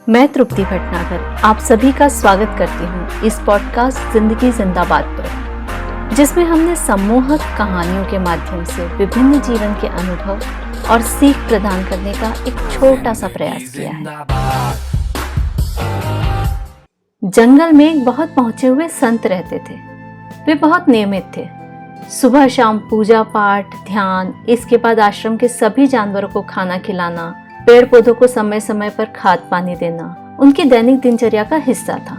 मैं तृप्ति भटनागर आप सभी का स्वागत करती हूँ इस पॉडकास्ट जिंदगी जिंदाबाद पर, जिसमें हमने सम्मोहक कहानियों के माध्यम से विभिन्न जीवन के अनुभव और सीख प्रदान करने का एक छोटा सा प्रयास किया है। जंगल में एक बहुत पहुंचे हुए संत रहते थे। वे बहुत नियमित थे। सुबह शाम पूजा पाठ, ध्यान, इसके बाद आश्रम के सभी जानवरों को खाना खिलाना, पेड़ पौधों को समय समय पर खाद पानी देना उनकी दैनिक दिनचर्या का हिस्सा था।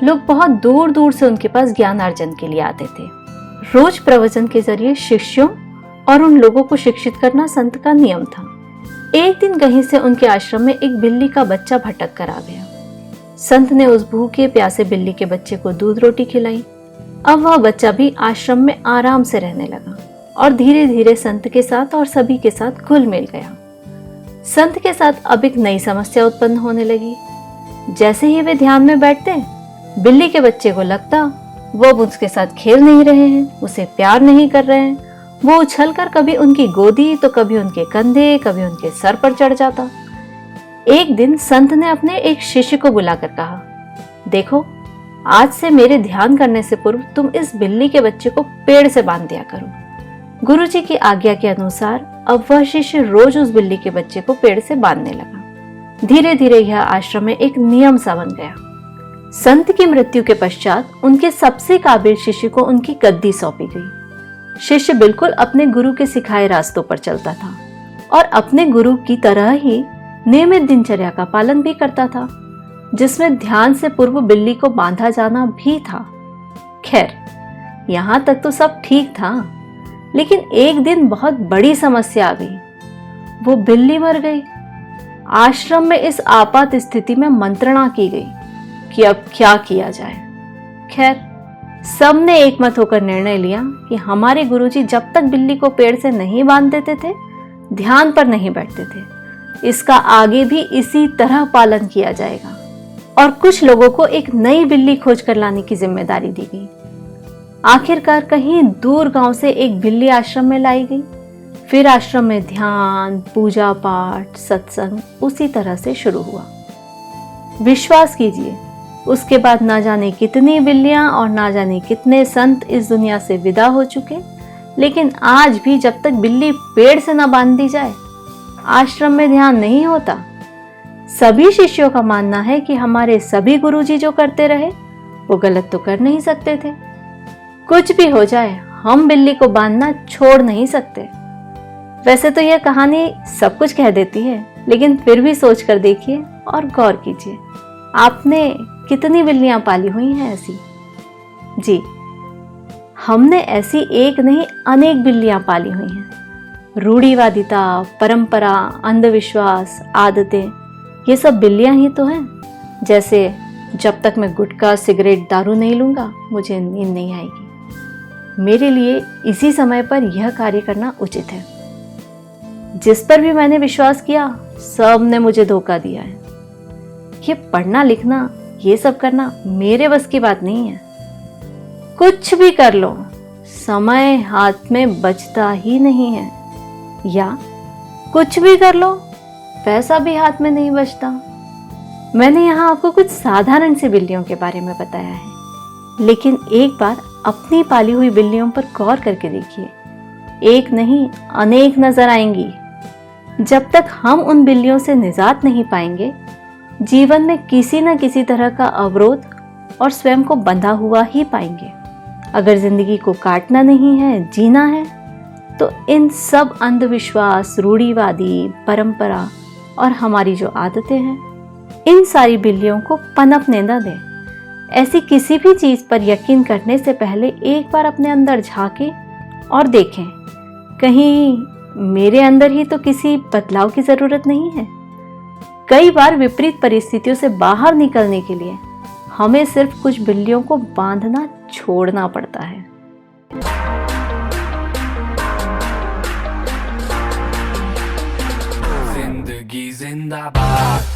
लोग बहुत दूर दूर से उनके पास ज्ञान अर्जन के लिए आते थे। रोज प्रवचन के जरिए शिष्यों और उन लोगों को शिक्षित करना संत का नियम था। एक दिन कहीं से उनके आश्रम में एक बिल्ली का बच्चा भटक कर आ गया। संत ने उस भूखे प्यासे बिल्ली के बच्चे को दूध रोटी खिलाई। अब वह बच्चा भी आश्रम में आराम से रहने लगा और धीरे धीरे संत के साथ और सभी के साथ घुल मिल गया। संत के साथ अब एक नई समस्या उत्पन्न होने लगी। जैसे ही वे ध्यान में बैठते, बिल्ली के बच्चे को लगता वो अब उसके साथ खेल नहीं रहे हैं, उसे प्यार नहीं कर रहे हैं। वो उछलकर कभी उनकी गोदी तो कभी उनके कंधे, कभी उनके सर पर चढ़ जाता। एक दिन संत ने अपने एक शिष्य को बुलाकर कहा, देखो, आज से मेरे ध्यान करने से पूर्व तुम इस बिल्ली के बच्चे को पेड़ से बांध दिया करो। गुरुजी की आज्ञा के अनुसार अब वह शिष्य रोज उस बिल्ली के बच्चे को पेड़ से बांधने लगा। धीरे धीरे यह आश्रम में एक नियम सा बन गया। संत की मृत्यु के पश्चात उनके सबसे काबिल शिष्य को उनकी गद्दी सौंपी गई। शिष्य बिल्कुल अपने गुरु के सिखाए रास्तों पर चलता था और अपने गुरु की तरह ही नियमित दिनचर्या का पालन भी करता था, जिसमें ध्यान से पूर्व बिल्ली को बांधा जाना भी था। खैर, यहां तक तो सब ठीक था, लेकिन एक दिन बहुत बड़ी समस्या आ गई। वो बिल्ली मर गई। आश्रम में इस आपात स्थिति में मंत्रणा की गई कि अब क्या किया जाए। खैर, सबने एकमत होकर निर्णय लिया कि हमारे गुरुजी जब तक बिल्ली को पेड़ से नहीं बांध देते थे, ध्यान पर नहीं बैठते थे। इसका आगे भी इसी तरह पालन किया जाएगा। और कुछ लोगों को एक नई बिल्ली खोज कर लाने की जिम्मेदारी दी गई। आखिरकार कहीं दूर गांव से एक बिल्ली आश्रम में लाई गई। फिर आश्रम में ध्यान, पूजा पाठ, सत्संग उसी तरह से शुरू हुआ। विश्वास कीजिए, उसके बाद ना जाने कितनी बिल्लियां और ना जाने कितने संत इस दुनिया से विदा हो चुके, लेकिन आज भी जब तक बिल्ली पेड़ से ना बांध दी जाए, आश्रम में ध्यान नहीं होता। सभी शिष्यों का मानना है कि हमारे सभी गुरुजी जो करते रहे वो गलत तो कर नहीं सकते थे। कुछ भी हो जाए, हम बिल्ली को बांधना छोड़ नहीं सकते। वैसे तो यह कहानी सब कुछ कह देती है, लेकिन फिर भी सोच कर देखिए और गौर कीजिए, आपने कितनी बिल्लियां पाली हुई हैं ऐसी? जी, हमने ऐसी एक नहीं अनेक बिल्लियां पाली हुई हैं। रूढ़िवादिता, परंपरा, अंधविश्वास, आदतें, ये सब बिल्लियां ही तो हैं। जैसे जब तक मैं गुटखा, सिगरेट, दारू नहीं लूंगा, मुझे नींद नहीं आएगी। मेरे लिए इसी समय पर यह कार्य करना उचित है। जिस पर भी मैंने विश्वास किया, सब ने मुझे धोखा दिया है। ये पढ़ना लिखना, ये सब करना मेरे बस की बात नहीं है। कुछ भी कर लो, समय हाथ में बचता ही नहीं है। या कुछ भी कर लो, पैसा भी हाथ में नहीं बचता। मैंने यहाँ आपको कुछ साधारण सी बिल्लियों के बारे में बताया है, लेकिन एक बार अपनी पाली हुई बिल्लियों पर गौर करके देखिए। एक नहीं अनेक नजर आएंगी। जब तक हम उन बिल्लियों से निजात नहीं पाएंगे, जीवन में किसी न किसी तरह का अवरोध और स्वयं को बंधा हुआ ही पाएंगे। अगर जिंदगी को काटना नहीं है, जीना है, तो इन सब अंधविश्वास, रूढ़िवादी, परंपरा और हमारी जो आदतें हैं, इन सारी बिल्लियों को पनपने न दें। ऐसी किसी भी चीज पर यकीन करने से पहले एक बार अपने अंदर झांकें और देखें, कहीं मेरे अंदर ही तो किसी बदलाव की जरूरत नहीं है। कई बार विपरीत परिस्थितियों से बाहर निकलने के लिए हमें सिर्फ कुछ बिल्लियों को बांधना छोड़ना पड़ता है। जिंदगी जिंदाबाद।